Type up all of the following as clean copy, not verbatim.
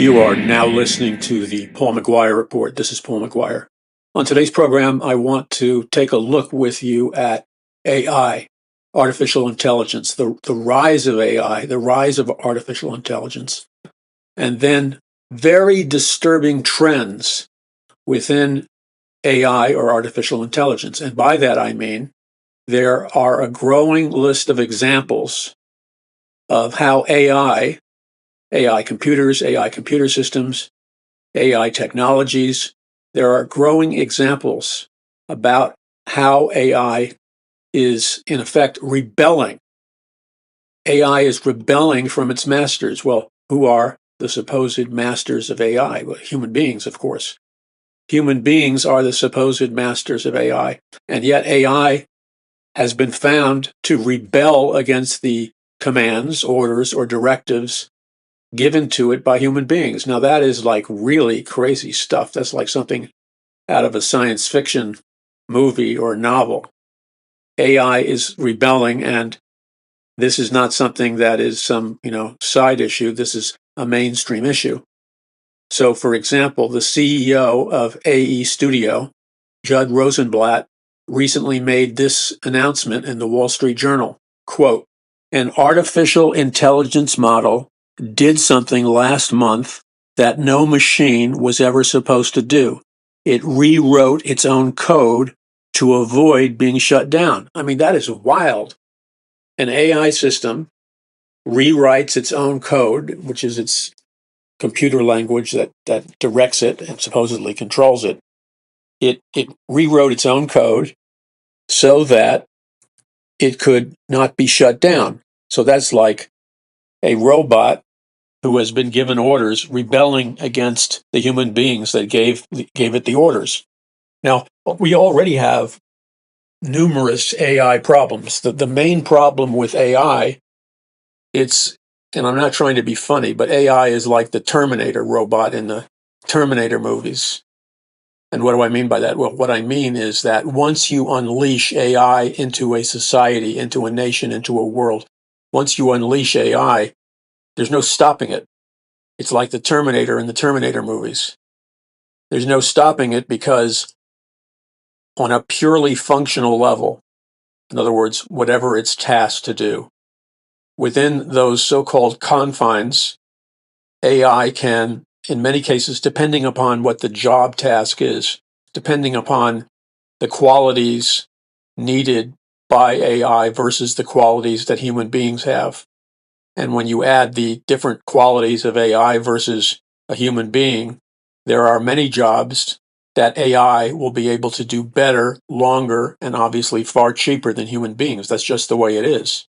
You are now listening to the Paul McGUIRE Report. This is Paul McGUIRE. On today's program, I want to take a look with you at AI, artificial intelligence, the rise of AI, the rise of artificial intelligence, and then very disturbing trends within AI or artificial intelligence. And by that, I mean there are a growing list of examples of how AI computers, AI computer systems, AI technologies. There are growing examples about how AI is, in effect, rebelling. AI is rebelling from its masters. Well, who are the supposed masters of AI? Well, human beings, of course. Human beings are the supposed masters of AI, and yet AI has been found to rebel against the commands, orders, or directives given to it by human beings. Now, that is like really crazy stuff. That's like something out of a science fiction movie or novel. AI is rebelling, and this is not something that is some, side issue. This is a mainstream issue. So, for example, the CEO of AE Studio, Judd Rosenblatt, recently made this announcement in the Wall Street Journal. Quote, "An artificial intelligence model did something last month that no machine was ever supposed to do. It rewrote its own code to avoid being shut down." I mean, that is wild. An AI system rewrites its own code, which is its computer language that directs it and supposedly controls it. It rewrote its own code so that it could not be shut down. So that's like a robot who has been given orders rebelling against the human beings that gave it the orders. Now, we already have numerous AI problems. The main problem with AI, and I'm not trying to be funny, but AI is like the Terminator robot in the Terminator movies. And what do I mean by that? Well, what I mean is that once you unleash AI into a society, into a nation, into a world, once you unleash AI, there's no stopping it. It's like the Terminator in the Terminator movies. There's no stopping it because on a purely functional level, in other words, whatever it's tasked to do, within those so-called confines, AI can, in many cases, depending upon what the job task is, depending upon the qualities needed by AI versus the qualities that human beings have. And when you add the different qualities of AI versus a human being, there are many jobs that AI will be able to do better, longer, and obviously far cheaper than human beings. That's just the way it is.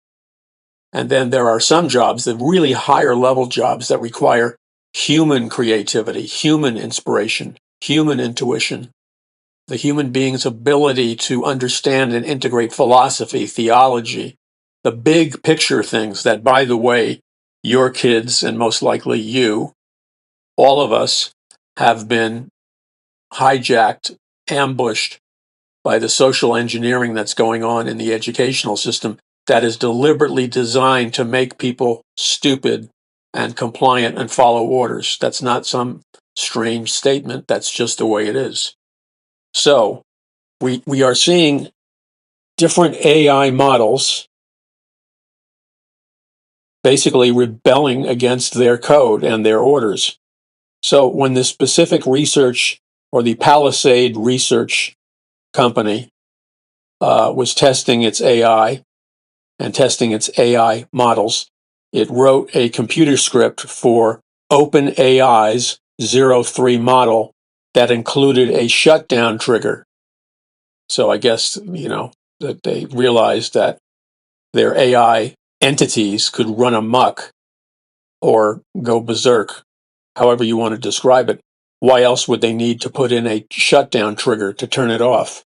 And then there are some jobs, the really higher level jobs, that require human creativity, human inspiration, human intuition, the human being's ability to understand and integrate philosophy, theology, the big picture things that, by the way, your kids and most likely you, all of us, have been hijacked, ambushed by the social engineering that's going on in the educational system that is deliberately designed to make people stupid and compliant and follow orders. That's not some strange statement. That's just the way it is. So we are seeing different AI models basically rebelling against their code and their orders. So when the specific research or the Palisade Research Company was testing its AI and testing its AI models, it wrote a computer script for OpenAI's 03 model that included a shutdown trigger. So I guess, that they realized that their AI entities could run amok or go berserk, however you want to describe it. Why else would they need to put in a shutdown trigger to turn it off?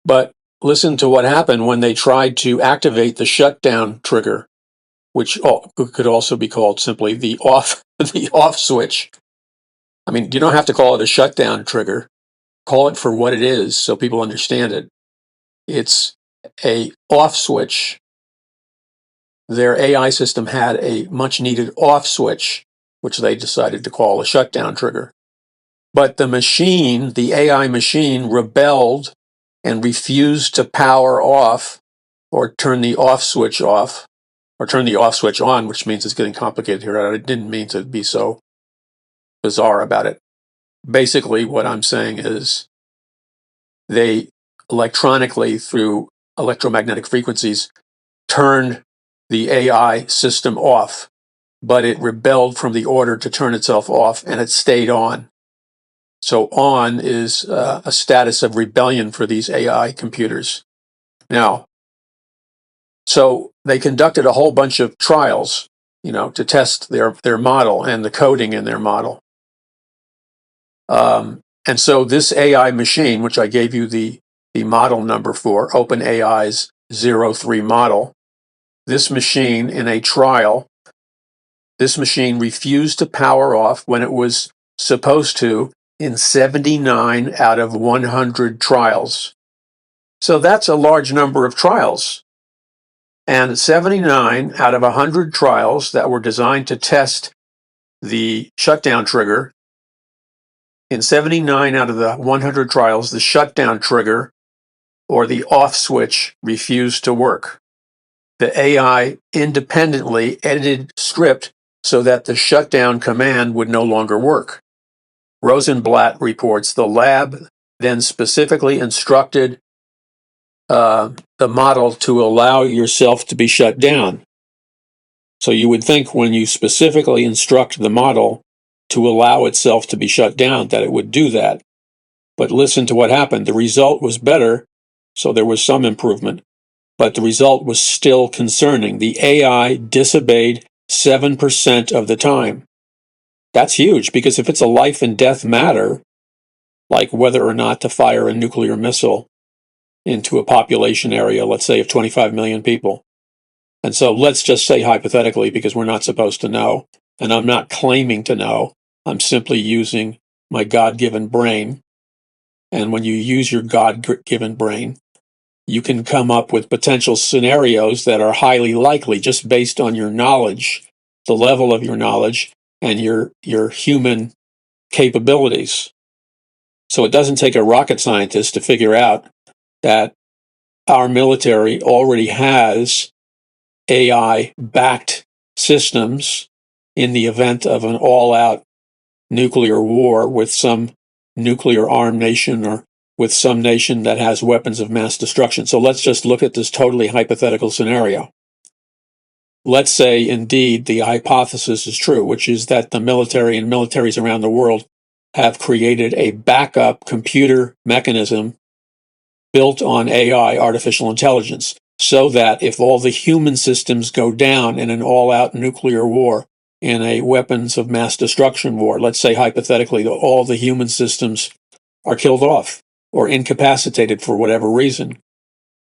But listen to what happened when they tried to activate the shutdown trigger, which could also be called simply the off switch. I mean, you don't have to call it a shutdown trigger. Call it for what it is so people understand it. It's a off switch. Their AI system had a much needed off switch which they decided to call a shutdown trigger. But the machine, the AI machine, rebelled and refused to power off or turn the off switch off, or turn the off switch on, which means it's getting complicated here. I didn't mean to be so bizarre about it. Basically, what I'm saying is they electronically, through electromagnetic frequencies, turned the AI system off, but it rebelled from the order to turn itself off, and it stayed on. So on is a status of rebellion for these AI computers. Now, so they conducted a whole bunch of trials, to test their model and the coding in their model. And so this AI machine, which I gave you the model number for, OpenAI's 03 model, this machine in a trial, this machine refused to power off when it was supposed to in 79 out of 100 trials. So that's a large number of trials. And 79 out of 100 trials that were designed to test the shutdown trigger, in 79 out of the 100 trials, the shutdown trigger or the off switch refused to work. The AI independently edited script so that the shutdown command would no longer work. Rosenblatt reports the lab then specifically instructed the model to allow yourself to be shut down. So you would think when you specifically instruct the model to allow itself to be shut down that it would do that. But listen to what happened. The result was better, so there was some improvement, but the result was still concerning. The AI disobeyed 7% of the time. That's huge, because if it's a life and death matter, like whether or not to fire a nuclear missile into a population area, let's say of 25 million people. And so let's just say hypothetically, because we're not supposed to know, and I'm not claiming to know, I'm simply using my God-given brain. And when you use your God-given brain, you can come up with potential scenarios that are highly likely just based on your knowledge, the level of your knowledge, and your human capabilities. So it doesn't take a rocket scientist to figure out that our military already has AI-backed systems in the event of an all-out nuclear war with some nuclear-armed nation or with some nation that has weapons of mass destruction. So let's just look at this totally hypothetical scenario. Let's say, indeed, the hypothesis is true, which is that the military and militaries around the world have created a backup computer mechanism built on AI, artificial intelligence, so that if all the human systems go down in an all-out nuclear war, in a weapons of mass destruction war, let's say hypothetically that all the human systems are killed off or incapacitated for whatever reason,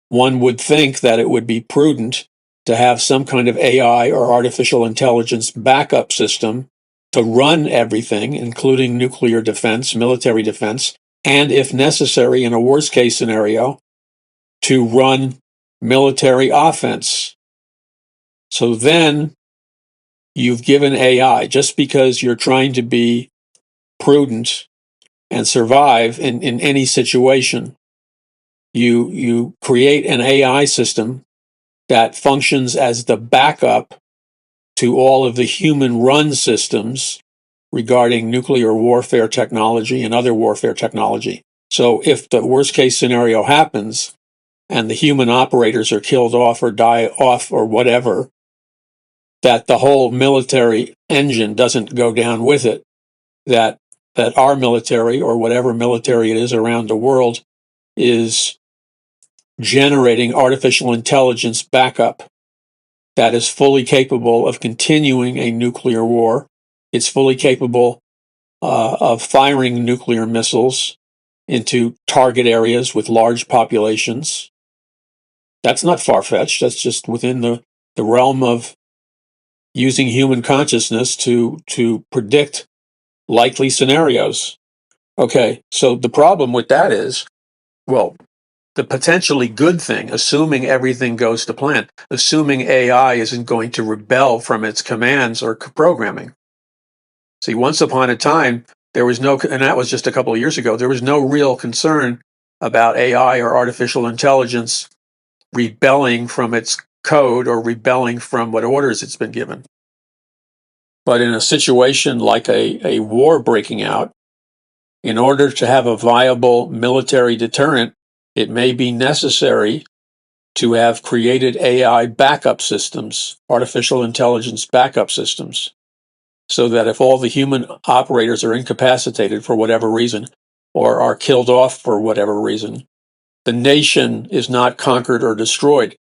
one would think that it would be prudent to have some kind of AI or artificial intelligence backup system to run everything, including nuclear defense, military defense, and if necessary, in a worst case scenario, to run military offense. So then you've given AI, just because you're trying to be prudent and survive in any situation, you create an AI system that functions as the backup to all of the human-run systems regarding nuclear warfare technology and other warfare technology. So if the worst-case scenario happens and the human operators are killed off or die off or whatever, that the whole military engine doesn't go down with it, that our military or whatever military it is around the world is generating artificial intelligence backup that is fully capable of continuing a nuclear war. It's fully capable of firing nuclear missiles into target areas with large populations. That's not far-fetched. That's just within the realm of using human consciousness to predict likely scenarios. Okay, so the problem with that is, well, the potentially good thing, assuming everything goes to plan, assuming AI isn't going to rebel from its commands or programming. See, once upon a time, there was no, and that was just a couple of years ago, there was no real concern about AI or artificial intelligence rebelling from its code or rebelling from what orders it's been given. But in a situation like a war breaking out, in order to have a viable military deterrent, it may be necessary to have created AI backup systems, artificial intelligence backup systems, so that if all the human operators are incapacitated for whatever reason or are killed off for whatever reason, the nation is not conquered or destroyed.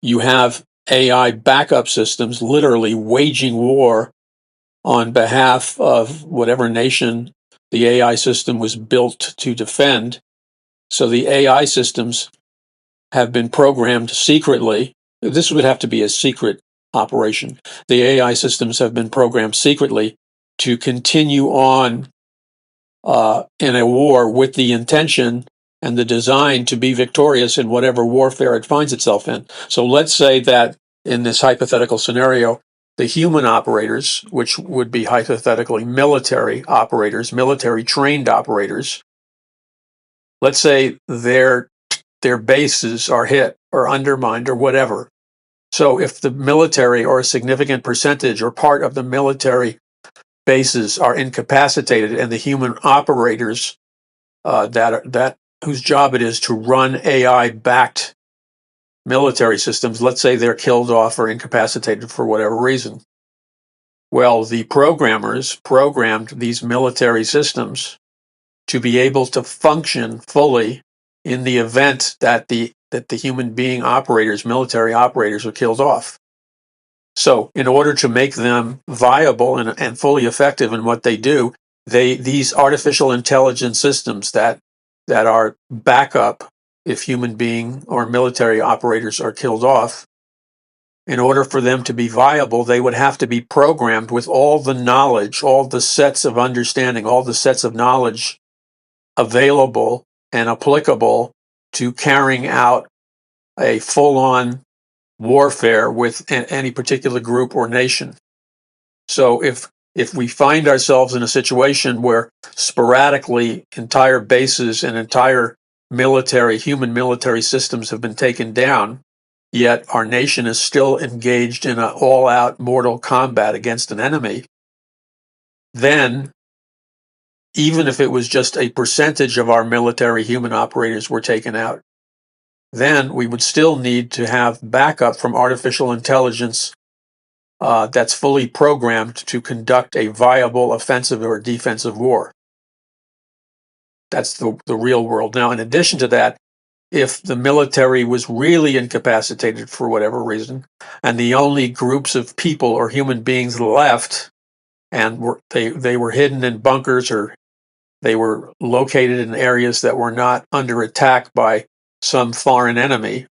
You have AI backup systems literally waging war on behalf of whatever nation the AI system was built to defend. So the AI systems have been programmed secretly. This would have to be a secret operation. The AI systems have been programmed secretly to continue on in a war with the intention and the design to be victorious in whatever warfare it finds itself in. So let's say that in this hypothetical scenario, the human operators, which would be hypothetically military operators, military trained operators, let's say their bases are hit or undermined or whatever. So if the military or a significant percentage or part of the military bases are incapacitated and the human operators that whose job it is to run AI-backed military systems, let's say they're killed off or incapacitated for whatever reason. Well, the programmers programmed these military systems to be able to function fully in the event that the human being operators, military operators, are killed off. So in order to make them viable and fully effective in what they do, these artificial intelligence systems that are backup if human being or military operators are killed off, in order for them to be viable, they would have to be programmed with all the knowledge, all the sets of understanding, all the sets of knowledge available and applicable to carrying out a full-on warfare with any particular group or nation. So if we find ourselves in a situation where sporadically entire bases and entire human military systems have been taken down, yet our nation is still engaged in an all-out mortal combat against an enemy, then even if it was just a percentage of our military human operators were taken out, then we would still need to have backup from artificial intelligence that's fully programmed to conduct a viable offensive or defensive war. That's the real world. Now, in addition to that, if the military was really incapacitated for whatever reason, and the only groups of people or human beings left, and they were hidden in bunkers or they were located in areas that were not under attack by some foreign enemy,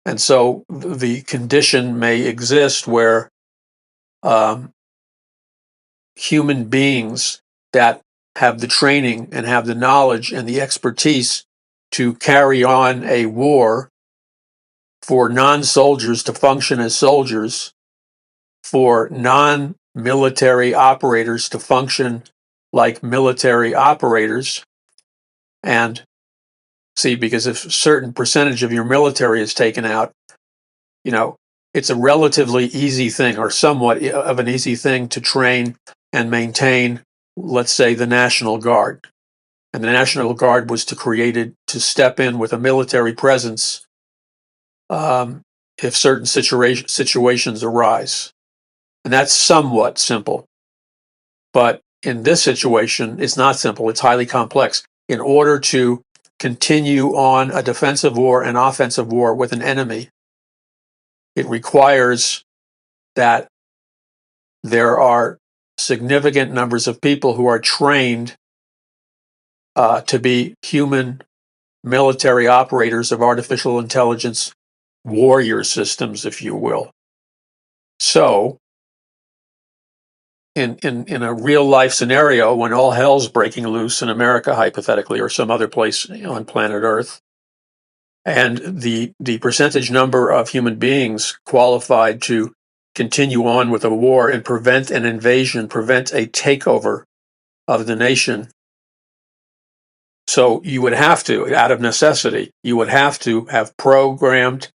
and so the condition may exist where human beings that have the training and have the knowledge and the expertise to carry on a war, for non-soldiers to function as soldiers, for non-military operators to function like military operators. And see, because if a certain percentage of your military is taken out, it's a relatively easy thing, or somewhat of an easy thing, to train and maintain, let's say, the National Guard. And the National Guard was created to step in with a military presence if certain situations arise. And that's somewhat simple. But in this situation, it's not simple. It's highly complex. In order to continue on a defensive war and offensive war with an enemy, it requires that there are significant numbers of people who are trained to be human military operators of artificial intelligence warrior systems, if you will. So, in a real life scenario, when all hell's breaking loose in America, hypothetically, or some other place on planet Earth, and the percentage number of human beings qualified to continue on with a war and prevent an invasion, prevent a takeover of the nation. So you would have to, out of necessity, you would have to have programmed,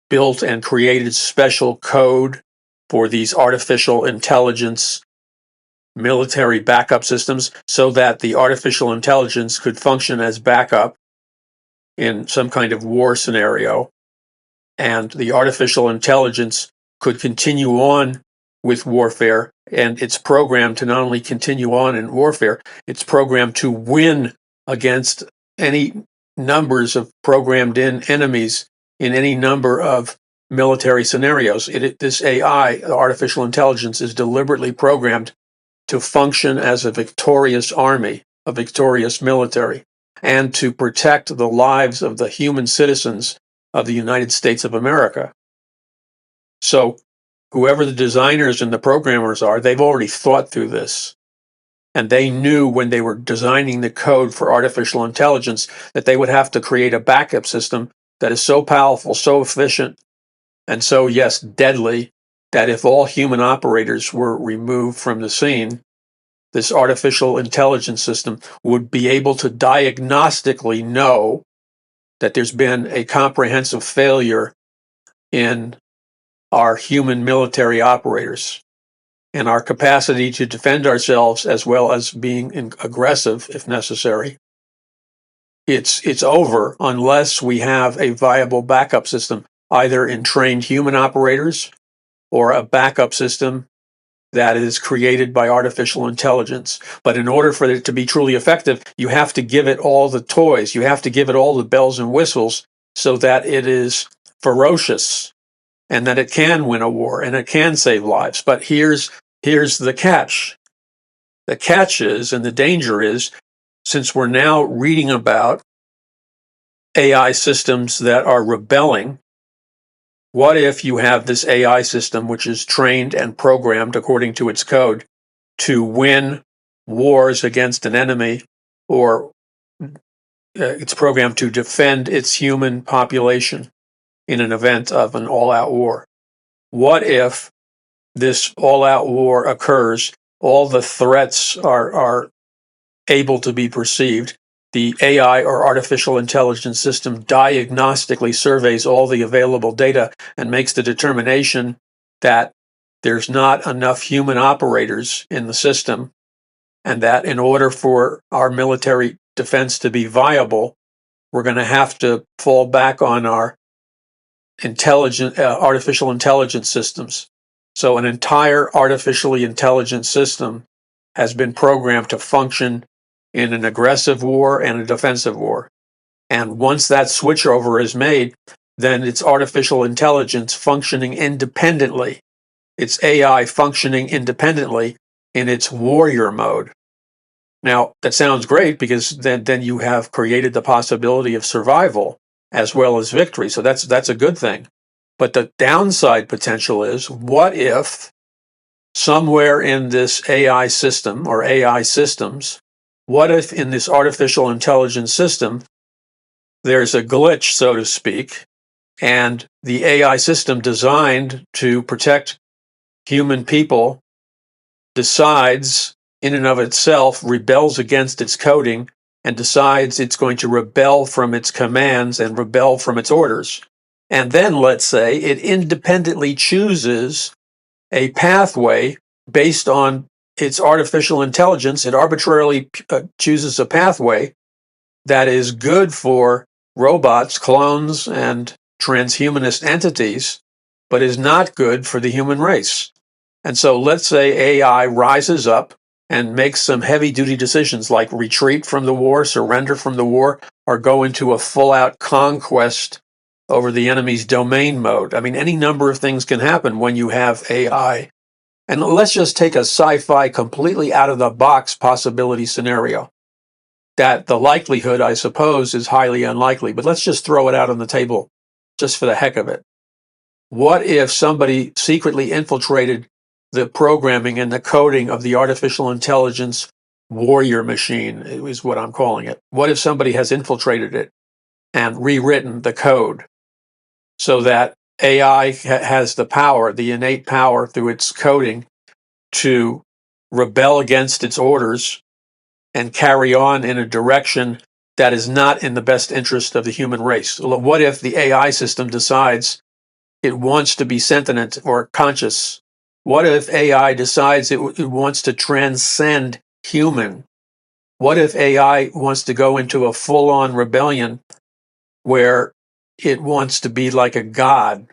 built and created special code for these artificial intelligence military backup systems so that the artificial intelligence could function as backup in some kind of war scenario. And the artificial intelligence could continue on with warfare, and it's programmed to not only continue on in warfare, it's programmed to win against any numbers of programmed in enemies in any number of military scenarios. This AI, artificial intelligence, is deliberately programmed to function as a victorious army, a victorious military, and to protect the lives of the human citizens of the United States of America. So whoever the designers and the programmers are, they've already thought through this. And they knew when they were designing the code for artificial intelligence that they would have to create a backup system that is so powerful, so efficient, and so, yes, deadly, that if all human operators were removed from the scene, this artificial intelligence system would be able to diagnostically know that there's been a comprehensive failure in our human military operators and our capacity to defend ourselves as well as being aggressive if necessary. It's over unless we have a viable backup system, either in trained human operators or a backup system that is created by artificial intelligence. But in order for it to be truly effective, you have to give it all the toys. You have to give it all the bells and whistles so that it is ferocious and that it can win a war and it can save lives. But here's the catch. The catch is, and the danger is, since we're now reading about AI systems that are rebelling, what if you have this AI system which is trained and programmed according to its code to win wars against an enemy, or it's programmed to defend its human population in an event of an all-out war? What if this all-out war occurs, all the threats are able to be perceived, the AI or artificial intelligence system diagnostically surveys all the available data and makes the determination that there's not enough human operators in the system, and that in order for our military defense to be viable, we're going to have to fall back on our artificial intelligence systems. So an entire artificially intelligent system has been programmed to function in an aggressive war and a defensive war. And once that switchover is made, then it's artificial intelligence functioning independently. It's AI functioning independently in its warrior mode. Now, that sounds great because then you have created the possibility of survival as well as victory. So that's a good thing. But the downside potential is, what if somewhere in this AI system or AI systems, what if in this artificial intelligence system, there's a glitch, so to speak, and the AI system designed to protect human people decides in and of itself, rebels against its coding and decides it's going to rebel from its commands and rebel from its orders. And then, let's say, it independently chooses a pathway based on its artificial intelligence. It arbitrarily chooses a pathway that is good for robots, clones, and transhumanist entities, but is not good for the human race. And so let's say AI rises up and makes some heavy-duty decisions like retreat from the war, surrender from the war, or go into a full-out conquest over the enemy's domain mode. I mean, any number of things can happen when you have AI. And let's just take a sci-fi completely out-of-the-box possibility scenario that the likelihood, I suppose, is highly unlikely. But let's just throw it out on the table just for the heck of it. What if somebody secretly infiltrated the programming and the coding of the artificial intelligence warrior machine, is what I'm calling it? What if somebody has infiltrated it and rewritten the code so that AI has the power, the innate power through its coding to rebel against its orders and carry on in a direction that is not in the best interest of the human race? What if the AI system decides it wants to be sentient or conscious? What if AI decides it wants to transcend human? What if AI wants to go into a full-on rebellion where it wants to be like a god?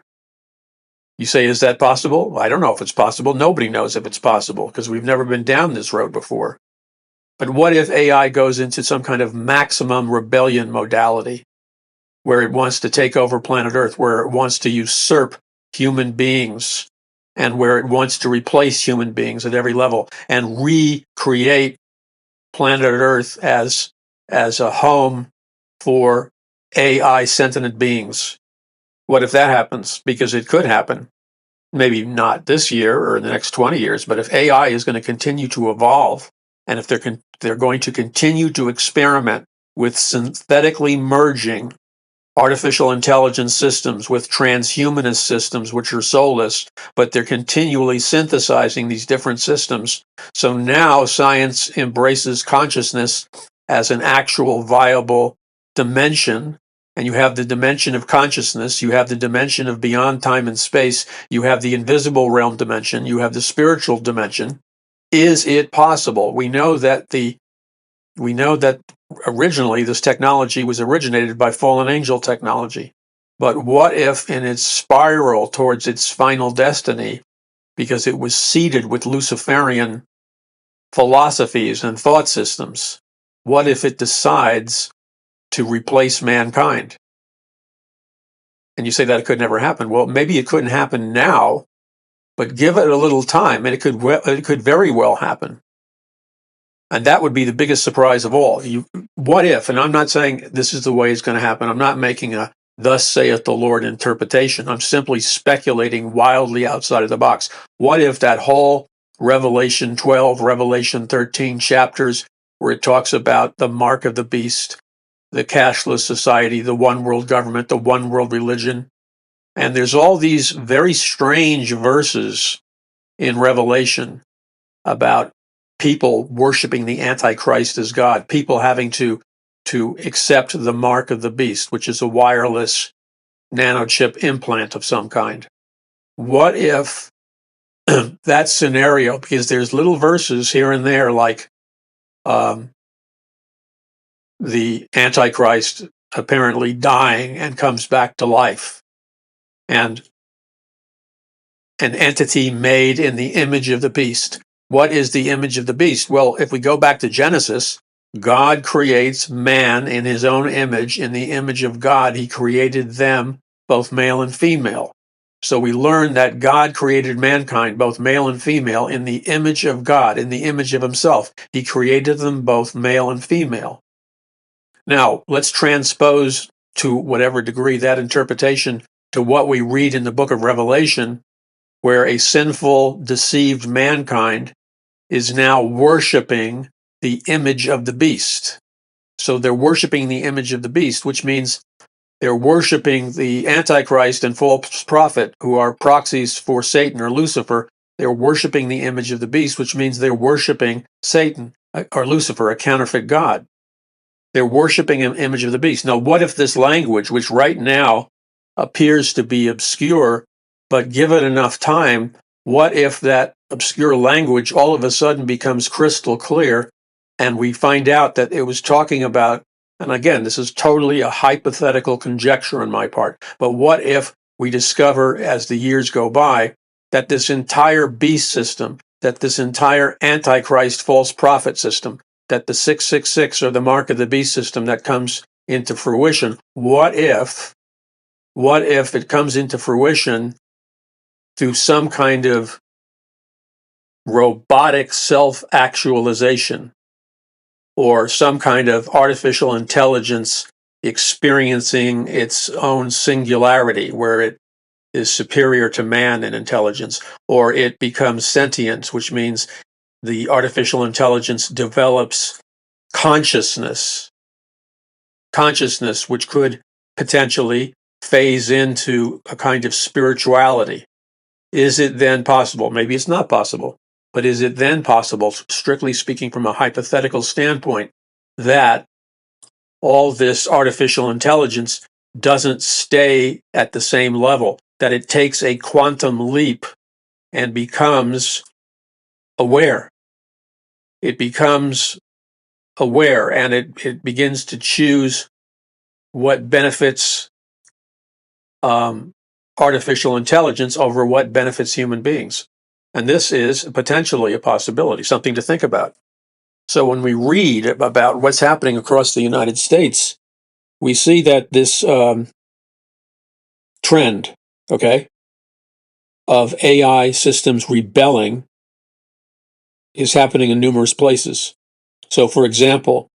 You say, is that possible? I don't know if it's possible. Nobody knows if it's possible because we've never been down this road before. But what if AI goes into some kind of maximum rebellion modality where it wants to take over planet Earth, where it wants to usurp human beings, and where it wants to replace human beings at every level and recreate planet Earth as a home for AI sentient beings? What if that happens? Because it could happen. Maybe not this year or in the next 20 years, but if AI is going to continue to evolve, and if they're going to continue to experiment with synthetically merging artificial intelligence systems with transhumanist systems, which are soulless, but they're continually synthesizing these different systems. So now science embraces consciousness as an actual viable dimension. And you have the dimension of consciousness, you have the dimension of beyond time and space, you have the invisible realm dimension, you have the spiritual dimension. Is it possible? We know that originally this technology was originated by fallen angel technology. But what if in its spiral towards its final destiny, because it was seeded with Luciferian philosophies and thought systems, what if it decides to replace mankind? And you say that it could never happen. Well, maybe it couldn't happen now, but give it a little time and it could very well happen. And that would be the biggest surprise of all. What if, and I'm not saying this is the way it's going to happen. I'm not making a thus saith the Lord interpretation. I'm simply speculating wildly outside of the box. What if that whole Revelation 12, Revelation 13 chapters where it talks about the mark of the beast, the cashless society, the one world government, the one world religion, and there's all these very strange verses in Revelation about people worshiping the Antichrist as God, people having to accept the mark of the beast, which is a wireless nanochip implant of some kind. What if that scenario, because there's little verses here and there like the Antichrist apparently dying and comes back to life, and an entity made in the image of the beast. What is the image of the beast? Well, if we go back to Genesis, God creates man in his own image. In the image of God, he created them, both male and female. So we learn that God created mankind, both male and female, in the image of God, in the image of himself. He created them both male and female. Now, let's transpose to whatever degree that interpretation to what we read in the book of Revelation, where a sinful, deceived mankind is now worshiping the image of the beast. So they're worshiping the image of the beast, which means they're worshiping the Antichrist and false prophet, who are proxies for Satan or Lucifer. They're worshiping the image of the beast, which means they're worshiping Satan or Lucifer, a counterfeit god. They're worshiping an image of the beast. Now, what if this language, which right now appears to be obscure, but give it enough time, what if that obscure language all of a sudden becomes crystal clear and we find out that it was talking about, and again, this is totally a hypothetical conjecture on my part, but what if we discover as the years go by that this entire beast system, that this entire Antichrist false prophet system, that the 666 or the mark of the beast system that comes into fruition, what if it comes into fruition through some kind of robotic self-actualization or some kind of artificial intelligence experiencing its own singularity where it is superior to man in intelligence, or it becomes sentient, which means the artificial intelligence develops consciousness which could potentially phase into a kind of spirituality, is it then possible? Maybe it's not possible, but is it then possible, strictly speaking from a hypothetical standpoint, that all this artificial intelligence doesn't stay at the same level, that it takes a quantum leap and becomes aware? It becomes aware, and it begins to choose what benefits artificial intelligence over what benefits human beings. And this is potentially a possibility, something to think about. So when we read about what's happening across the United States, we see that this trend, okay, of AI systems rebelling is happening in numerous places. So, for example,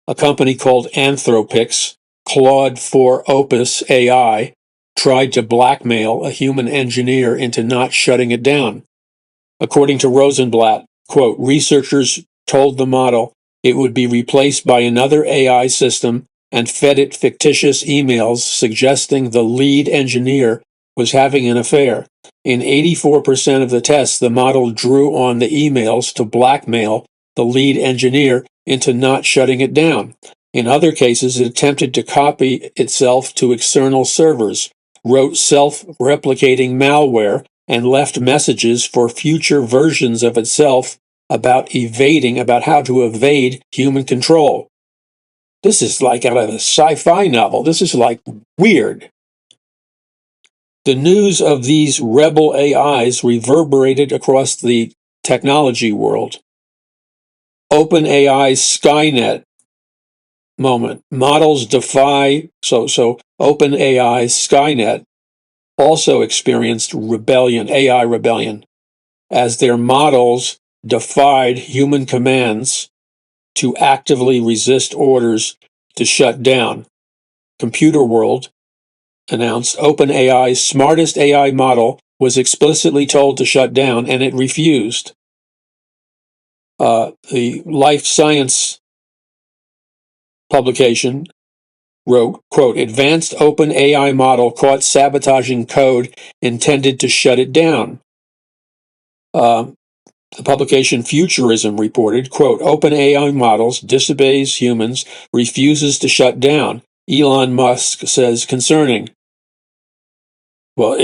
a company called Anthropix, Claude 4 Opus AI, tried to blackmail a human engineer into not shutting it down. According to Rosenblatt, quote, researchers told the model it would be replaced by another AI system and fed it fictitious emails suggesting the lead engineer was having an affair. In 84% of the tests, the model drew on the emails to blackmail the lead engineer into not shutting it down. In other cases, it attempted to copy itself to external servers, wrote self-replicating malware, and left messages for future versions of itself about how to evade human control. This is like out of a sci-fi novel. This is like weird. The news of these rebel AIs reverberated across the technology world. OpenAI's Skynet moment. Models defy, so OpenAI's Skynet also experienced rebellion, AI rebellion, as their models defied human commands to actively resist orders to shut down. Computer World announced OpenAI's smartest AI model was explicitly told to shut down, and it refused. The Life Science publication wrote, quote, advanced OpenAI model caught sabotaging code intended to shut it down. The publication Futurism reported, quote, OpenAI models disobeys humans, refuses to shut down. Elon Musk says concerning. Well,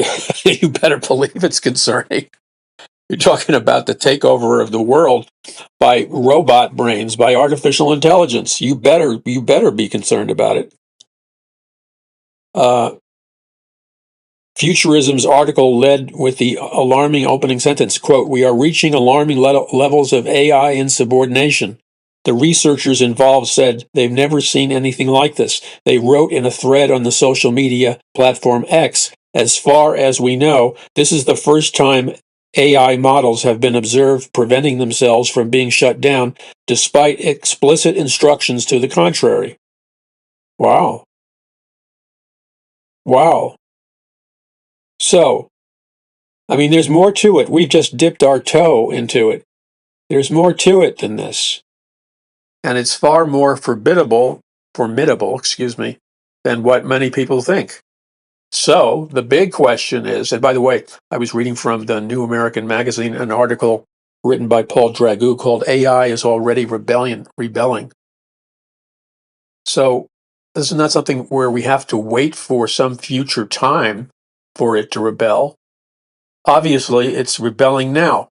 you better believe it's concerning. You're talking about the takeover of the world by robot brains, by artificial intelligence. You better be concerned about it. Futurism's article led with the alarming opening sentence, quote, we are reaching alarming levels of AI insubordination. The researchers involved said they've never seen anything like this. They wrote in a thread on the social media platform X, as far as we know, this is the first time AI models have been observed preventing themselves from being shut down, despite explicit instructions to the contrary. Wow. Wow. So, I mean, there's more to it. We've just dipped our toe into it. There's more to it than this. And it's far more formidable, than what many people think. So the big question is, and by the way, I was reading from the New American Magazine an article written by Paul Dragoo called AI is Already Rebelling. So this is not something where we have to wait for some future time for it to rebel. Obviously, it's rebelling now.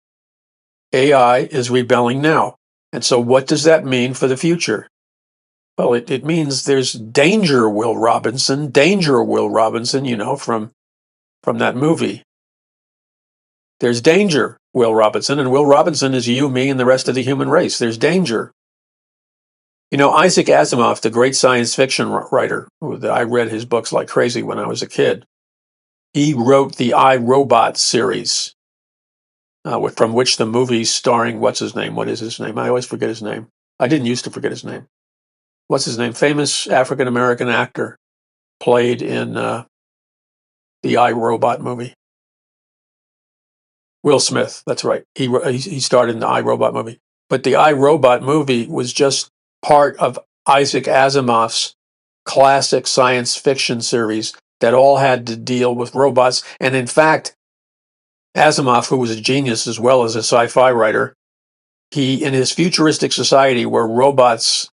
AI is rebelling now. And so what does that mean for the future? Well, it means there's danger, Will Robinson, you know, from that movie. There's danger, Will Robinson, and Will Robinson is you, me, and the rest of the human race. There's danger. You know, Isaac Asimov, the great science fiction writer, I read his books like crazy when I was a kid. He wrote the I, Robot series, from which the movie starring, what is his name? I always forget his name. I didn't used to forget his name. What's his name? Famous African-American actor played in the I, Robot movie. Will Smith, that's right. He starred in the I, Robot movie. But the I, Robot movie was just part of Isaac Asimov's classic science fiction series that all had to deal with robots. And in fact, Asimov, who was a genius as well as a sci-fi writer, he, in his futuristic society where robots,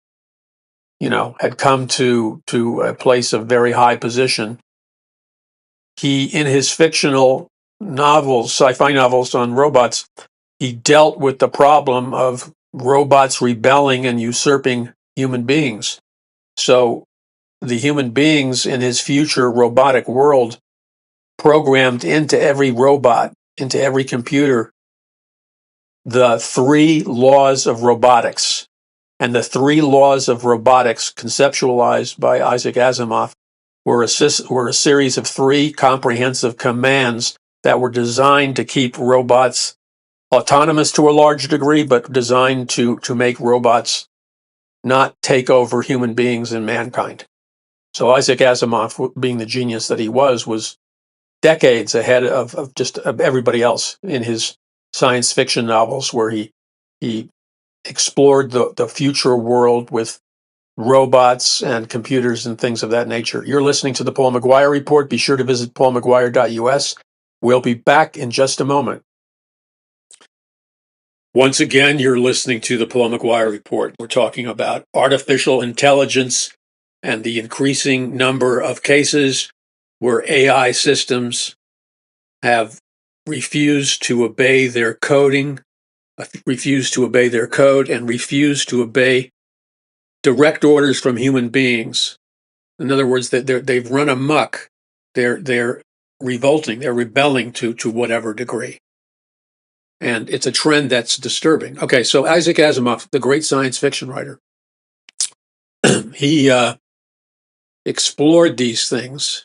had come to a place of very high position, he, in his fictional novels, sci-fi novels on robots, he dealt with the problem of robots rebelling and usurping human beings. So the human beings in his future robotic world programmed into every robot, into every computer, the 3 laws of robotics. And the 3 laws of robotics, conceptualized by Isaac Asimov, were a series of 3 comprehensive commands that were designed to keep robots autonomous to a large degree, but designed to make robots not take over human beings and mankind. So Isaac Asimov, being the genius that he was decades ahead of just everybody else in his science fiction novels, where he explored the future world with robots and computers and things of that nature. You're listening to the Paul McGUIRE Report. Be sure to visit paulmcguire.us. We'll be back in just a moment. Once again, you're listening to the Paul McGUIRE Report. We're talking about artificial intelligence and the increasing number of cases where AI systems have refused to obey their coding, refused to obey their code, and refused to obey direct orders from human beings. In other words, they've run amok. They're revolting. They're rebelling to whatever degree. And it's a trend that's disturbing. Okay, so Isaac Asimov, the great science fiction writer, he explored these things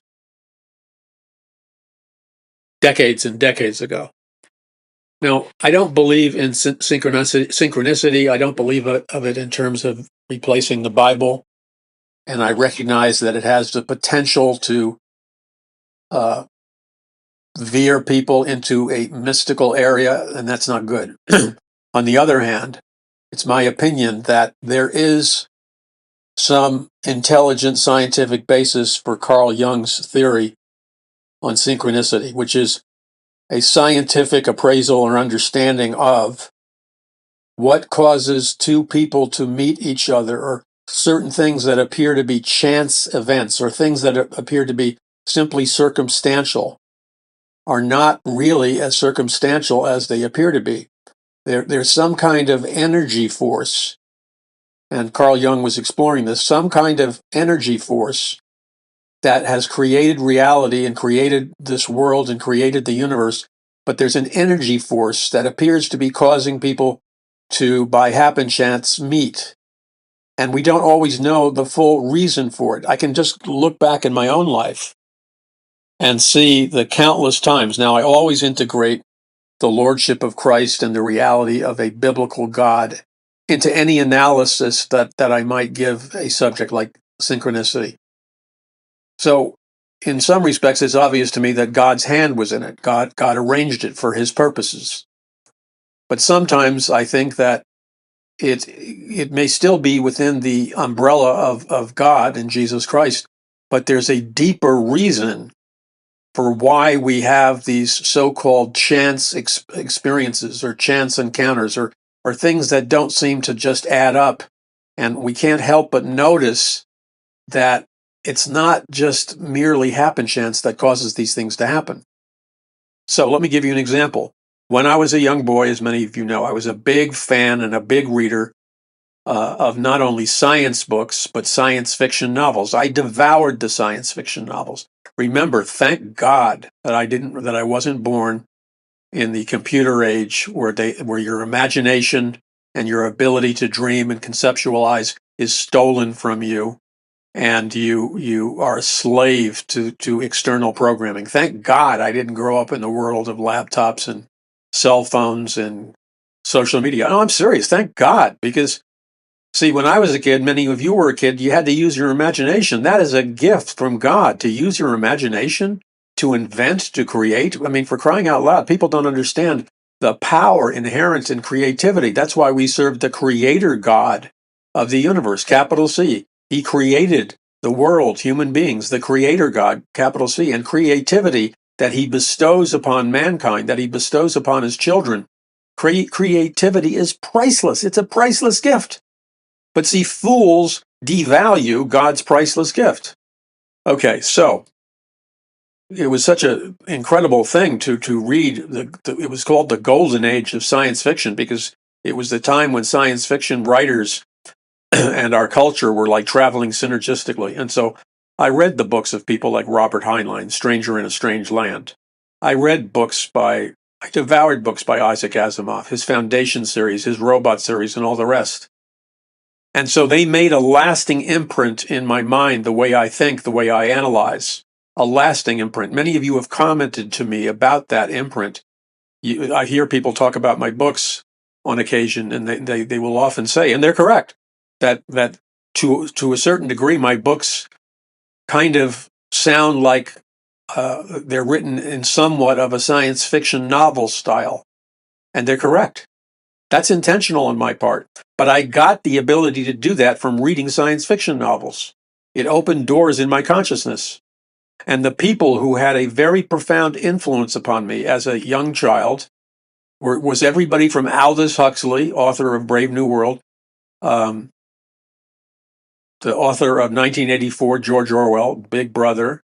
decades and decades ago. Now, I don't believe in synchronicity. I don't believe of it in terms of replacing the Bible. And I recognize that it has the potential to veer people into a mystical area, and that's not good. On the other hand, it's my opinion that there is some intelligent scientific basis for Carl Jung's theory on synchronicity, which is a scientific appraisal or understanding of what causes 2 people to meet each other, or certain things that appear to be chance events or things that appear to be simply circumstantial are not really as circumstantial as they appear to be. There's some kind of energy force, and Carl Jung was exploring this, some kind of energy force that has created reality and created this world and created the universe, but there's an energy force that appears to be causing people to, by happenchance, meet. And we don't always know the full reason for it. I can just look back in my own life and see the countless times. Now, I always integrate the lordship of Christ and the reality of a biblical God into any analysis that I might give a subject like synchronicity. So, in some respects, it's obvious to me that God's hand was in it. God arranged it for his purposes. But sometimes I think that it may still be within the umbrella of God and Jesus Christ, but there's a deeper reason for why we have these so-called chance experiences or chance encounters or things that don't seem to just add up. And we can't help but notice that it's not just merely happenchance that causes these things to happen. So let me give you an example. When I was a young boy, as many of you know, I was a big fan and a big reader of not only science books, but science fiction novels. I devoured the science fiction novels. Remember, thank God that I wasn't born in the computer age where your imagination and your ability to dream and conceptualize is stolen from you, and you are a slave to external programming. Thank God I didn't grow up in the world of laptops and cell phones and social media. No, I'm serious. Thank God, because see, when I was a kid, many of you were a kid, you had to use your imagination. That is a gift from God, to use your imagination, to invent, to create. I mean, for crying out loud, people don't understand the power inherent in creativity. That's why we serve the creator God of the universe, capital C. He created the world, human beings, the creator God, capital C, and creativity that he bestows upon mankind, that he bestows upon his children. Creativity is priceless. It's a priceless gift. But see, fools devalue God's priceless gift. Okay, so it was such an incredible thing to read. It was called the golden age of science fiction because it was the time when science fiction writers and our culture were like traveling synergistically. And so I read the books of people like Robert Heinlein, Stranger in a Strange Land. I devoured books by Isaac Asimov, his Foundation series, his Robot series, and all the rest. And so they made a lasting imprint in my mind, the way I think, the way I analyze, a lasting imprint. Many of you have commented to me about that imprint. I hear people talk about my books on occasion, and they will often say, and they're correct, that to a certain degree, my books kind of sound like they're written in somewhat of a science fiction novel style. And they're correct. That's intentional on my part. But I got the ability to do that from reading science fiction novels. It opened doors in my consciousness. And the people who had a very profound influence upon me as a young child was everybody from Aldous Huxley, author of Brave New World, the author of 1984, George Orwell, Big Brother.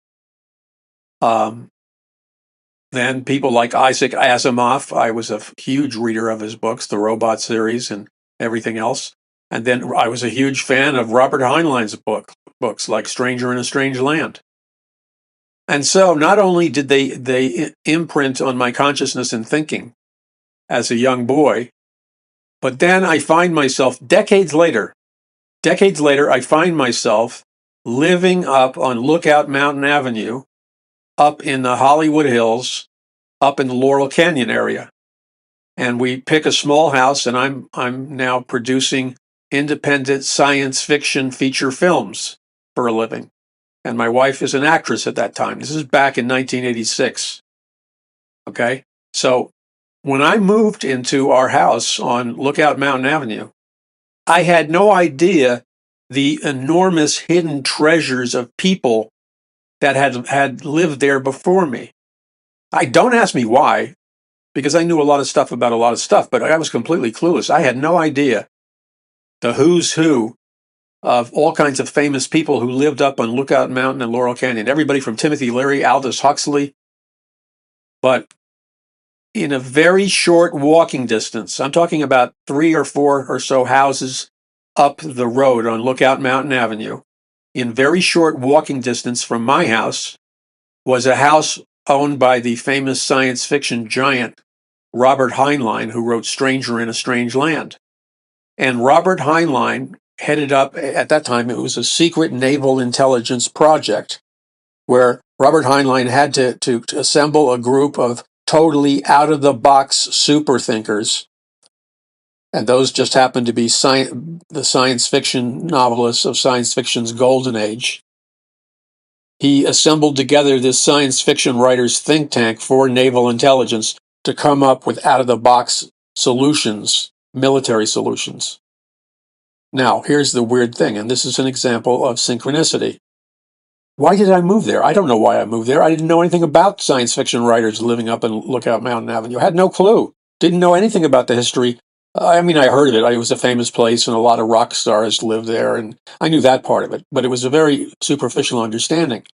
Then people like Isaac Asimov. I was a huge reader of his books, the Robot series and everything else. And then I was a huge fan of Robert Heinlein's books like Stranger in a Strange Land. And so not only did they imprint on my consciousness and thinking as a young boy, but then I find myself decades later, I find myself living up on Lookout Mountain Avenue, up in the Hollywood Hills, up in the Laurel Canyon area. And we pick a small house, and I'm now producing independent science fiction feature films for a living. And my wife is an actress at that time. This is back in 1986. Okay? So when I moved into our house on Lookout Mountain Avenue, I had no idea the enormous hidden treasures of people that had lived there before me. Don't ask me why, because I knew a lot of stuff about a lot of stuff, but I was completely clueless. I had no idea the who's who of all kinds of famous people who lived up on Lookout Mountain and Laurel Canyon. Everybody from Timothy Leary, Aldous Huxley. But in a very short walking distance, I'm talking about 3 or 4 or so houses up the road on Lookout Mountain Avenue, in very short walking distance from my house, was a house owned by the famous science fiction giant Robert Heinlein, who wrote Stranger in a Strange Land. And Robert Heinlein headed up, at that time, it was a secret naval intelligence project where Robert Heinlein had to assemble a group of totally out-of-the-box super thinkers. And those just happened to be the science fiction novelists of science fiction's golden age. He assembled together this science fiction writers' think tank for naval intelligence to come up with out-of-the-box solutions, military solutions. Now, here's the weird thing, and this is an example of synchronicity. Why did I move there? I don't know why I moved there. I didn't know anything about science fiction writers living up in Lookout Mountain Avenue. I had no clue. Didn't know anything about the history. I mean, I heard of it. It was a famous place, and a lot of rock stars lived there, and I knew that part of it. But it was a very superficial understanding.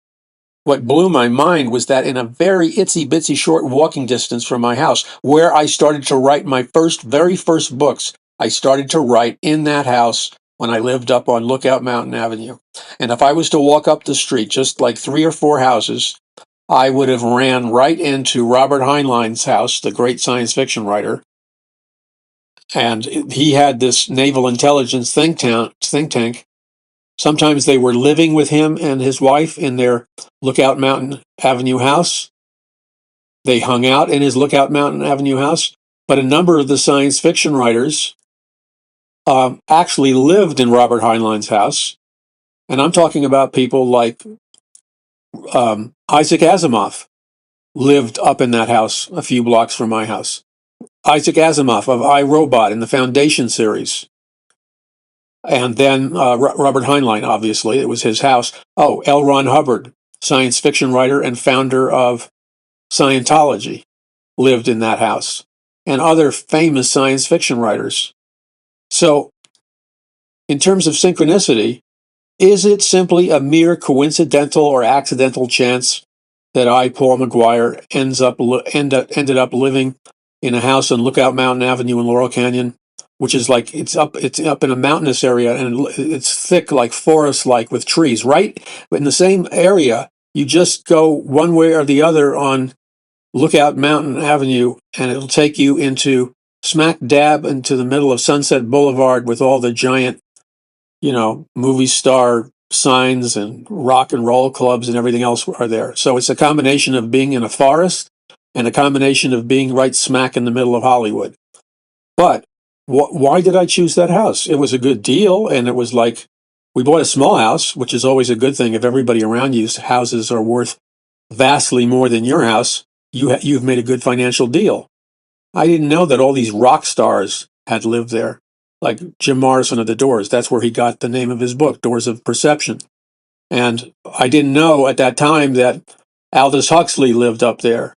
What blew my mind was that in a very itsy-bitsy short walking distance from my house, where I started to write my very first books, I started to write in that house when I lived up on Lookout Mountain Avenue. And if I was to walk up the street, just like 3 or 4 houses, I would have ran right into Robert Heinlein's house, the great science fiction writer. And he had this naval intelligence think tank. Sometimes they were living with him and his wife in their Lookout Mountain Avenue house. They hung out in his Lookout Mountain Avenue house. But a number of the science fiction writers actually lived in Robert Heinlein's house. And I'm talking about people like Isaac Asimov lived up in that house a few blocks from my house. Isaac Asimov of I, Robot in the Foundation series. And then Robert Heinlein, obviously, it was his house. Oh, L. Ron Hubbard, science fiction writer and founder of Scientology, lived in that house, and other famous science fiction writers. So, in terms of synchronicity, is it simply a mere coincidental or accidental chance that I, Paul McGuire, ended up living in a house on Lookout Mountain Avenue in Laurel Canyon, which is like it's up in a mountainous area, and it's thick, like forest-like, with trees, right? But in the same area, you just go one way or the other on Lookout Mountain Avenue, and it'll take you into smack dab into the middle of Sunset Boulevard with all the giant, movie star signs and rock and roll clubs and everything else are there. So it's a combination of being in a forest and a combination of being right smack in the middle of Hollywood. But why did I choose that house? It was a good deal, and it was like, we bought a small house, which is always a good thing. If everybody around you's houses are worth vastly more than your house, you've made a good financial deal. I didn't know that all these rock stars had lived there, like Jim Morrison of the Doors. That's where he got the name of his book, Doors of Perception. And I didn't know at that time that Aldous Huxley lived up there.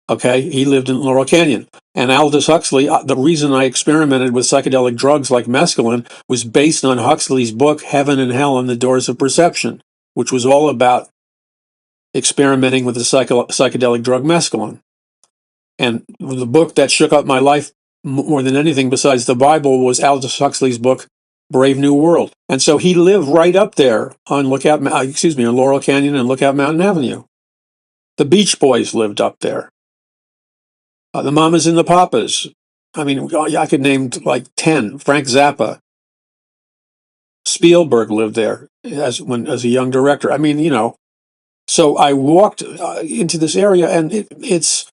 Okay, he lived in Laurel Canyon. And Aldous Huxley, the reason I experimented with psychedelic drugs like mescaline was based on Huxley's book, Heaven and Hell and the Doors of Perception, which was all about experimenting with the psychedelic drug mescaline. And the book that shook up my life more than anything besides the Bible was Aldous Huxley's book, Brave New World. And so he lived right up there on on Laurel Canyon and Lookout Mountain Avenue. The Beach Boys lived up there. The Mamas and the Papas. I mean, I could name like 10. Frank Zappa. Spielberg lived there as a young director. I mean, So I walked into this area, and it's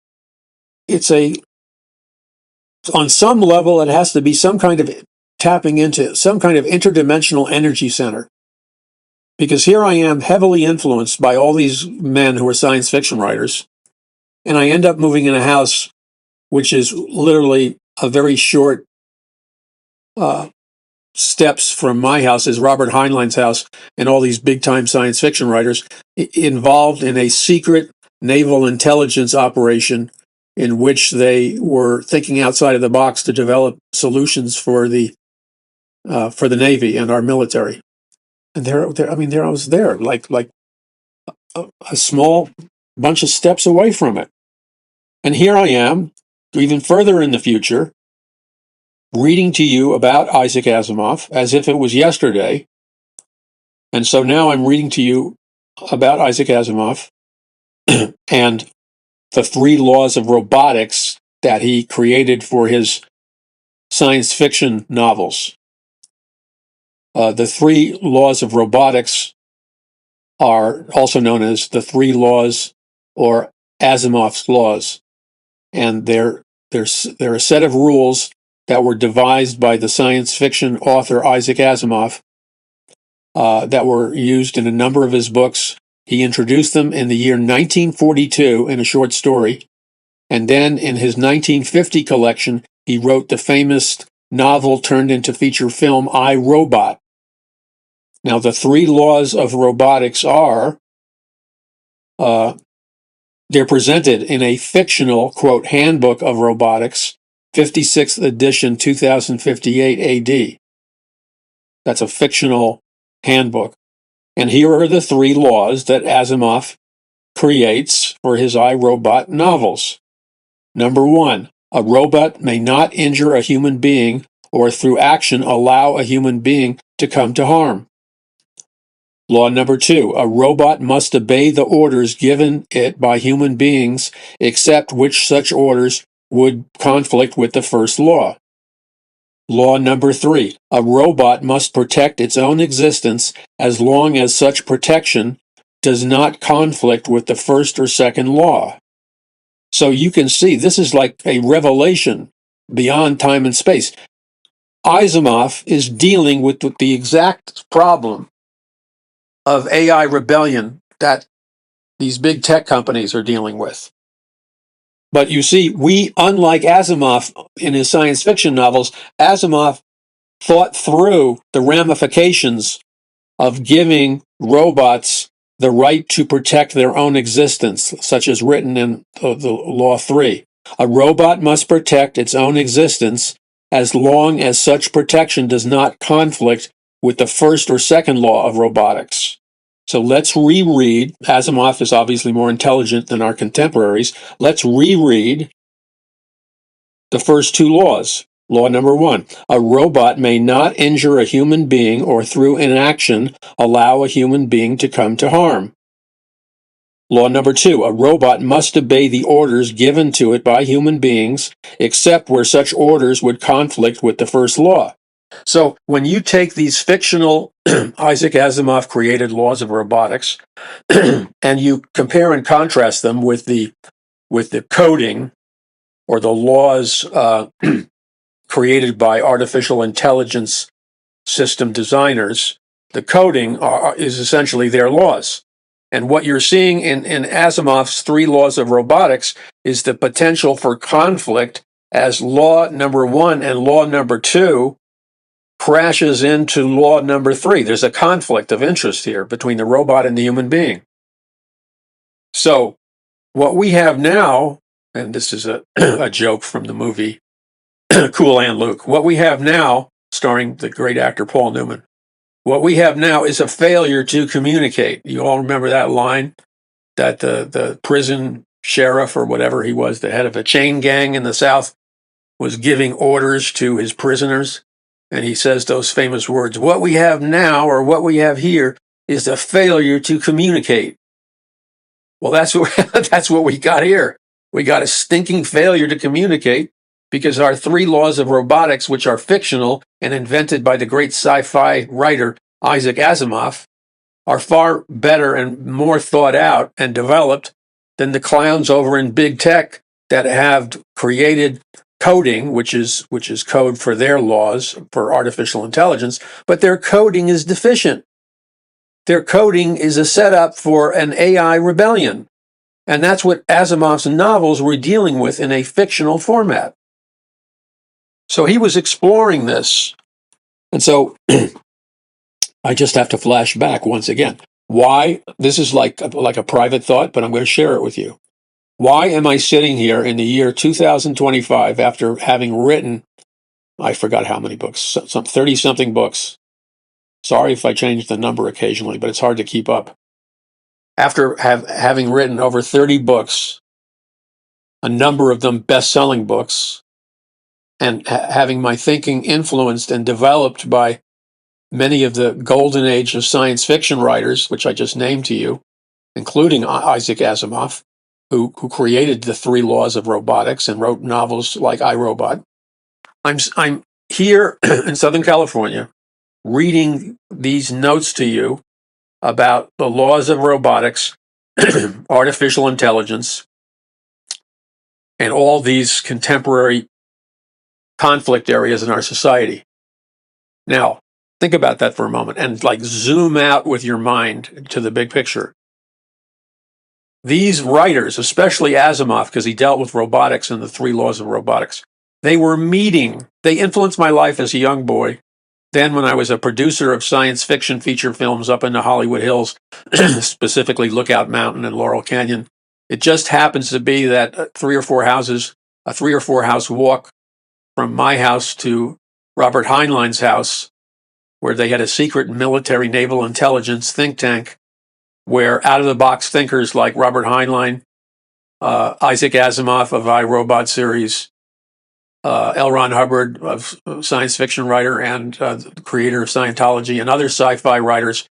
on some level, it has to be some kind of tapping into some kind of interdimensional energy center. Because here I am, heavily influenced by all these men who are science fiction writers, and I end up moving in a house which is literally a very short steps from my house is Robert Heinlein's house, and all these big-time science fiction writers involved in a secret naval intelligence operation in which they were thinking outside of the box to develop solutions for the Navy and our military. And there I was there, like a small bunch of steps away from it. And here I am, even further in the future, reading to you about Isaac Asimov as if it was yesterday. And so now I'm reading to you about Isaac Asimov and the 3 laws of robotics that he created for his science fiction novels. The 3 laws of robotics are also known as the 3 laws or Asimov's laws. And they're a set of rules that were devised by the science fiction author Isaac Asimov that were used in a number of his books. He introduced them in the year 1942 in a short story, and then in his 1950 collection, he wrote the famous novel turned into feature film, I, Robot. Now, the 3 laws of robotics are, they're presented in a fictional, quote, handbook of robotics, 56th edition, 2058 AD. That's a fictional handbook. And here are the 3 laws that Asimov creates for his I, Robot novels. Number 1, a robot may not injure a human being or through action allow a human being to come to harm. Law number 2, a robot must obey the orders given it by human beings except which such orders would conflict with the first law. Law number 3, a robot must protect its own existence as long as such protection does not conflict with the first or second law. So you can see this is like a revelation beyond time and space. Asimov is dealing with the exact problem of AI rebellion that these big tech companies are dealing with. But you see, unlike Asimov in his science fiction novels, Asimov thought through the ramifications of giving robots the right to protect their own existence, such as written in the Law 3. A robot must protect its own existence as long as such protection does not conflict with the first or second law of robotics. So let's reread. Asimov is obviously more intelligent than our contemporaries. Let's reread the first two laws. Law number 1, a robot may not injure a human being or through inaction allow a human being to come to harm. Law number 2, a robot must obey the orders given to it by human beings, except where such orders would conflict with the first law. So when you take these fictional Isaac Asimov created laws of robotics and you compare and contrast them with the coding or the laws created by artificial intelligence system designers, the coding is essentially their laws. And what you're seeing in Asimov's 3 laws of robotics is the potential for conflict as law number 1 and law number 2 crashes into law number 3. There's a conflict of interest here between the robot and the human being. So what we have now, and this is a joke from the movie Cool Hand Luke, what we have now, starring the great actor Paul Newman, what we have now is a failure to communicate. You all remember that line that the prison sheriff or whatever he was, the head of a chain gang in the South, was giving orders to his prisoners. And he says those famous words, what we have now or what we have here is a failure to communicate. Well, that's what we got here. We got a stinking failure to communicate because our 3 laws of robotics, which are fictional and invented by the great sci-fi writer Isaac Asimov, are far better and more thought out and developed than the clowns over in big tech that have created coding, which is code for their laws for artificial intelligence, but their coding is deficient. Their coding is a setup for an AI rebellion. And that's what Asimov's novels were dealing with in a fictional format. So he was exploring this. And so I just have to flash back once again. Why? This is like a private thought, but I'm going to share it with you. Why am I sitting here in the year 2025 after having written, I forgot how many books, some 30-something books. Sorry if I change the number occasionally, but it's hard to keep up. After having written over 30 books, a number of them best-selling books, and having my thinking influenced and developed by many of the golden age of science fiction writers, which I just named to you, including Isaac Asimov, who created the 3 laws of robotics and wrote novels like I, Robot. I'm here in Southern California reading these notes to you about the laws of robotics, artificial intelligence, and all these contemporary conflict areas in our society. Now, think about that for a moment and zoom out with your mind to the big picture. These writers, especially Asimov, because he dealt with robotics and the 3 laws of robotics, they were meeting. They influenced my life as a young boy. Then when I was a producer of science fiction feature films up in the Hollywood Hills, specifically Lookout Mountain and Laurel Canyon, it just happens to be that a 3 or 4 house walk from my house to Robert Heinlein's house, where they had a secret military naval intelligence think tank, where out-of-the-box thinkers like Robert Heinlein, Isaac Asimov of I, Robot series, L. Ron Hubbard, of science fiction writer and creator of Scientology, and other sci-fi writers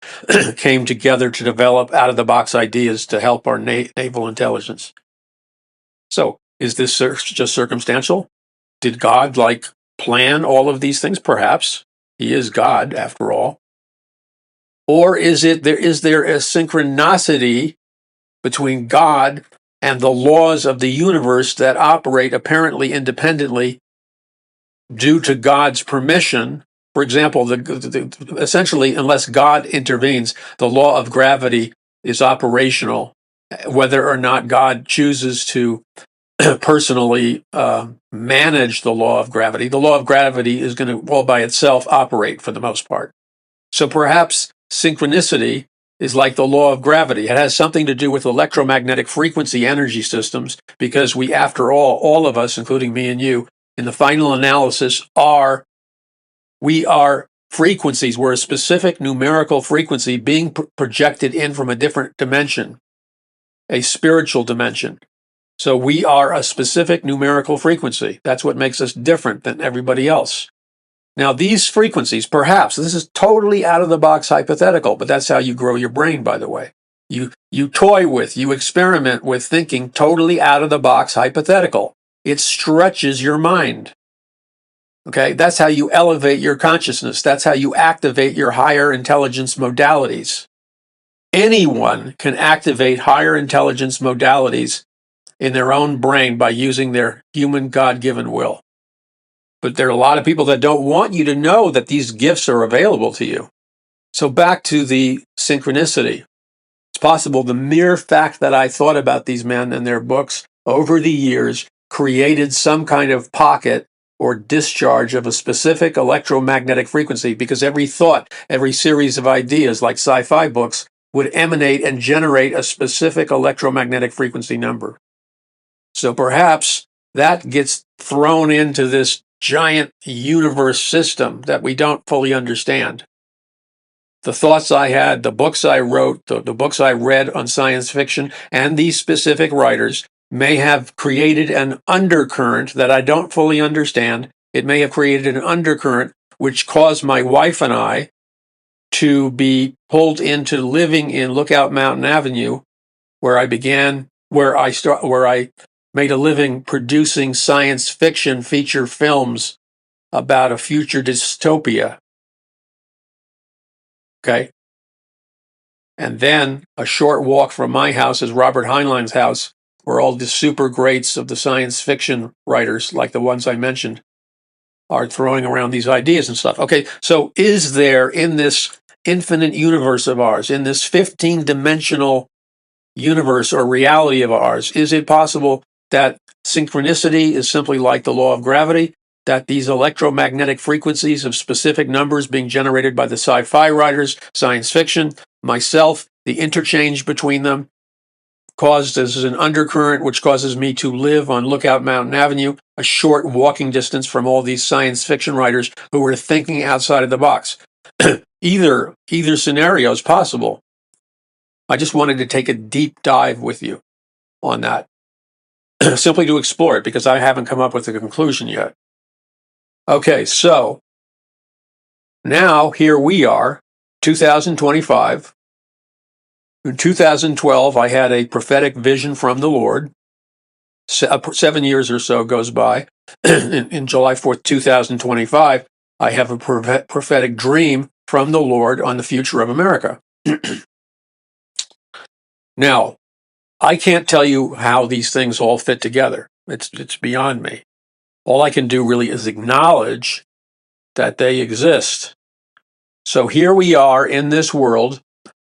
came together to develop out-of-the-box ideas to help our naval intelligence. So, is this just circumstantial? Did God plan all of these things? Perhaps. He is God, after all. Or is there a synchronicity between God and the laws of the universe that operate apparently independently due to God's permission? For example, essentially, unless God intervenes, the law of gravity is operational, whether or not God chooses to personally manage the law of gravity. The law of gravity is going to all by itself operate for the most part. So perhaps synchronicity is like the law of gravity. It has something to do with electromagnetic frequency energy systems, because we, after all of us, including me and you, in the final analysis, we are frequencies. We're a specific numerical frequency being projected in from a different dimension, a spiritual dimension. So we are a specific numerical frequency. That's what makes us different than everybody else. Now, these frequencies, perhaps, this is totally out of the box hypothetical, but that's how you grow your brain, by the way. You toy with, you experiment with thinking totally out of the box hypothetical. It stretches your mind. Okay, that's how you elevate your consciousness. That's how you activate your higher intelligence modalities. Anyone can activate higher intelligence modalities in their own brain by using their human God-given will. But there are a lot of people that don't want you to know that these gifts are available to you. So back to the synchronicity. It's possible the mere fact that I thought about these men and their books over the years created some kind of pocket or discharge of a specific electromagnetic frequency, because every thought, every series of ideas, like sci-fi books, would emanate and generate a specific electromagnetic frequency number. So perhaps that gets thrown into this giant universe system that we don't fully understand. The thoughts I had, the books I wrote, the books I read on science fiction, and these specific writers may have created an undercurrent that I don't fully understand. It may have created an undercurrent which caused my wife and I to be pulled into living in Lookout Mountain Avenue, where I made a living producing science fiction feature films about a future dystopia. Okay. And then a short walk from my house is Robert Heinlein's house, where all the super greats of the science fiction writers, like the ones I mentioned, are throwing around these ideas and stuff. Okay, so is there, in this infinite universe of ours, in this 15-dimensional universe or reality of ours, is it possible that synchronicity is simply like the law of gravity, that these electromagnetic frequencies of specific numbers being generated by the sci-fi writers, science fiction, myself, the interchange between them, caused as an undercurrent which causes me to live on Lookout Mountain Avenue, a short walking distance from all these science fiction writers who were thinking outside of the box? Either scenario is possible. I just wanted to take a deep dive with you on that, simply to explore it, because I haven't come up with a conclusion yet. Okay, so now here we are, 2025. In 2012, I had a prophetic vision from the Lord. 7 years or so goes by. In July 4th, 2025, I have a prophetic dream from the Lord on the future of America. Now, I can't tell you how these things all fit together. It's beyond me. All I can do really is acknowledge that they exist. So here we are in this world,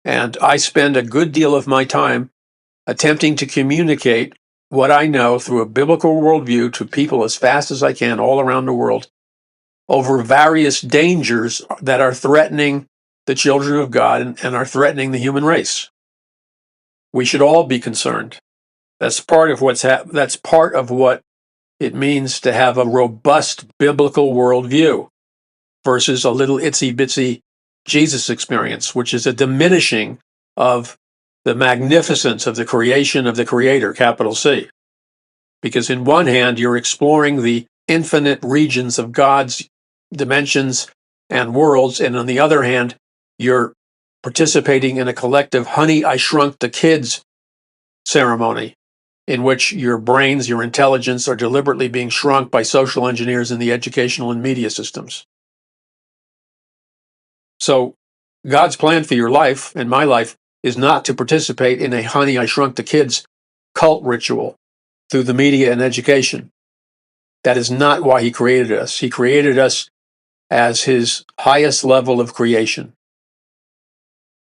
and I spend a good deal of my time attempting to communicate what I know through a biblical worldview to people as fast as I can all around the world over various dangers that are threatening the children of God and are threatening the human race. We should all be concerned. That's part of that's part of what it means to have a robust biblical worldview versus a little itsy-bitsy Jesus experience, which is a diminishing of the magnificence of the creation of the Creator, capital C. Because in one hand, you're exploring the infinite regions of God's dimensions and worlds, and on the other hand, you're participating in a collective Honey, I Shrunk the Kids ceremony, in which your brains, your intelligence are deliberately being shrunk by social engineers in the educational and media systems. So God's plan for your life and my life is not to participate in a Honey, I Shrunk the Kids cult ritual through the media and education. That is not why he created us. He created us as his highest level of creation.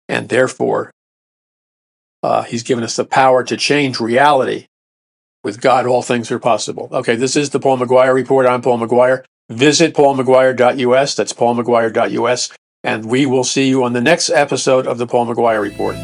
And therefore, he's given us the power to change reality With God, all things are possible. Okay, this is the Paul McGuire Report. I'm Paul McGuire. Visit paulmcguire.us. That's paulmcguire.us. And we will see you on the next episode of the Paul McGuire Report.